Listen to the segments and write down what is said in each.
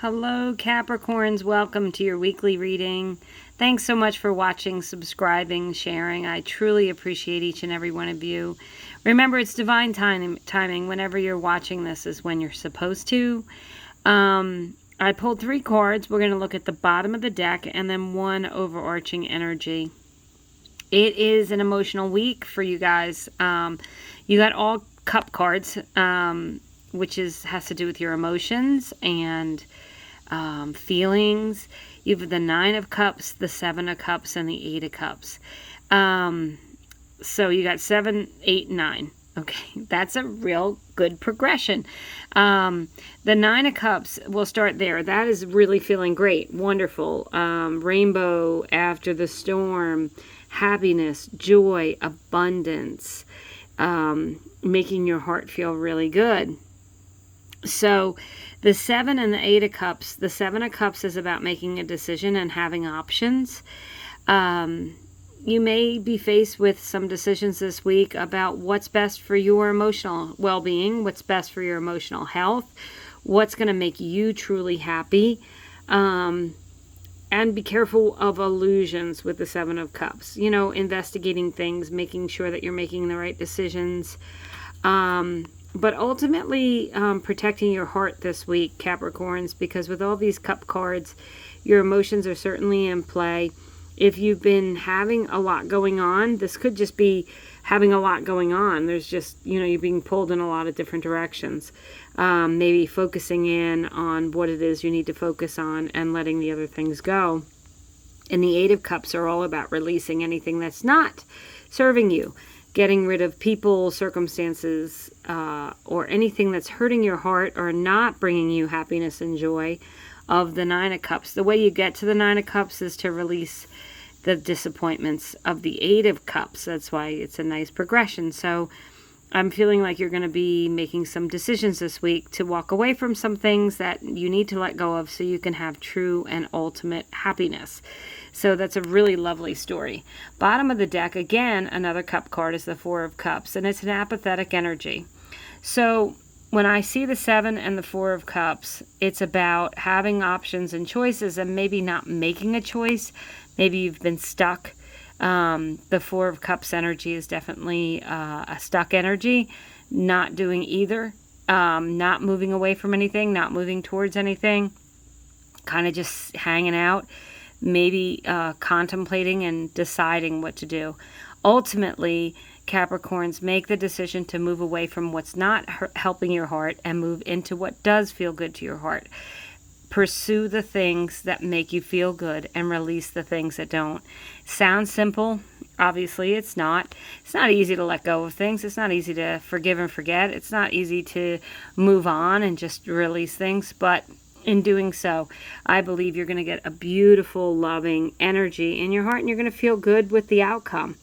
Hello Capricorns, welcome to your weekly reading. Thanks so much for watching, subscribing, sharing. I truly appreciate each and every one of you. Remember, it's divine timing. Whenever you're watching this is when you're supposed to. I pulled 3 cards. We're going to look at the bottom of the deck and then one overarching energy. It is an emotional week for you guys. You got all cup cards, which has to do with your emotions and feelings. You have the 9 of Cups, the 7 of Cups, and the 8 of Cups. So you got 7, 8, 9. Okay, that's a real good progression. The 9 of Cups, we'll start there. That is really feeling great. Wonderful. Rainbow after the storm. Happiness, joy, abundance. Making your heart feel really good. So the 7 and the 8 of Cups, the 7 of Cups is about making a decision and having options. You may be faced with some decisions this week about what's best for your emotional well-being, what's best for your emotional health, what's going to make you truly happy. And be careful of illusions with the 7 of Cups. You know, investigating things, making sure that you're making the right decisions. But ultimately, protecting your heart this week, Capricorns, because with all these cup cards, your emotions are certainly in play. If you've been having a lot going on, this could just be having a lot going on. There's just, you know, you're being pulled in a lot of different directions. Maybe focusing in on what it is you need to focus on and letting the other things go. And the 8 of Cups are all about releasing anything that's not serving you. Getting rid of people, circumstances, or anything that's hurting your heart or not bringing you happiness and joy of the 9 of Cups. The way you get to the 9 of Cups is to release the disappointments of the 8 of Cups. That's why it's a nice progression. So I'm feeling like you're going to be making some decisions this week to walk away from some things that you need to let go of so you can have true and ultimate happiness. So that's a really lovely story. Bottom of the deck, again, another cup card is the 4 of Cups, and it's an apathetic energy. So when I see the 7 and the 4 of Cups, it's about having options and choices and maybe not making a choice. Maybe you've been stuck. The 4 of Cups energy is definitely a stuck energy, not doing either, not moving away from anything, not moving towards anything, kind of just hanging out, maybe contemplating and deciding what to do. Ultimately, Capricorns, make the decision to move away from what's not helping your heart and move into what does feel good to your heart. Pursue the things that make you feel good and release the things that don't. Sounds simple. Obviously, it's not. It's not easy to let go of things. It's not easy to forgive and forget. It's not easy to move on and just release things. But in doing so, I believe you're going to get a beautiful, loving energy in your heart, and you're going to feel good with the outcome.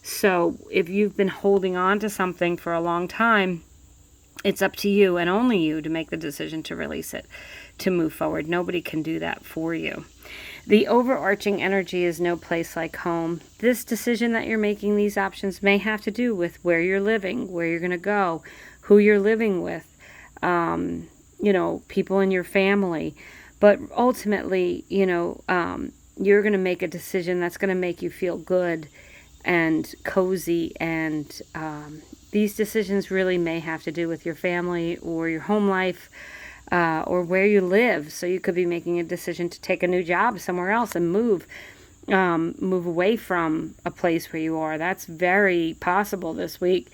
So if you've been holding on to something for a long time, it's up to you and only you to make the decision to release it, to move forward. Nobody can do that for you. The overarching energy is no place like home. This decision that you're making, these options may have to do with where you're living, where you're going to go, who you're living with, you know, people in your family. But ultimately, you know, you're going to make a decision that's going to make you feel good and cozy, and these decisions really may have to do with your family or your home life, or where you live. So you could be making a decision to take a new job somewhere else and move away from a place where you are. That's very possible this week.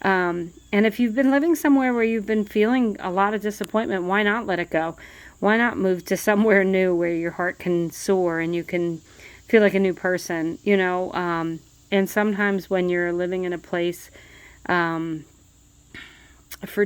And if you've been living somewhere where you've been feeling a lot of disappointment, why not let it go? Why not move to somewhere new where your heart can soar and you can feel like a new person, you know? And sometimes when you're living in a place for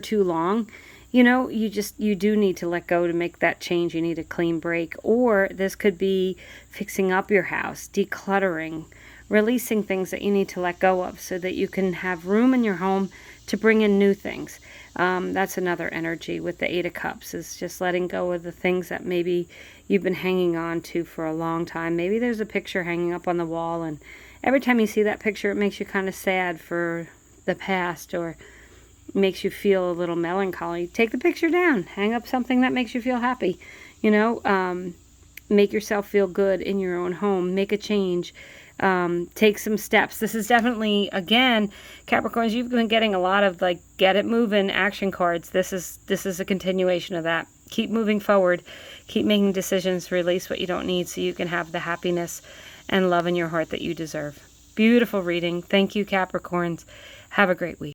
too long, you know, you do need to let go to make that change. You need a clean break. Or this could be fixing up your house, decluttering, releasing things that you need to let go of so that you can have room in your home to bring in new things. That's another energy with the 8 of Cups, is just letting go of the things that maybe you've been hanging on to for a long time. Maybe there's a picture hanging up on the wall, and every time you see that picture, it makes you kind of sad for the past, or makes you feel a little melancholy. Take the picture down. Hang up something that makes you feel happy. You know, make yourself feel good in your own home. Make a change. Take some steps. This is definitely, again, Capricorns, you've been getting a lot of like get it moving action cards. This is a continuation of that. Keep moving forward. Keep making decisions. Release what you don't need so you can have the happiness and love in your heart that you deserve. Beautiful reading. Thank you, Capricorns. Have a great week.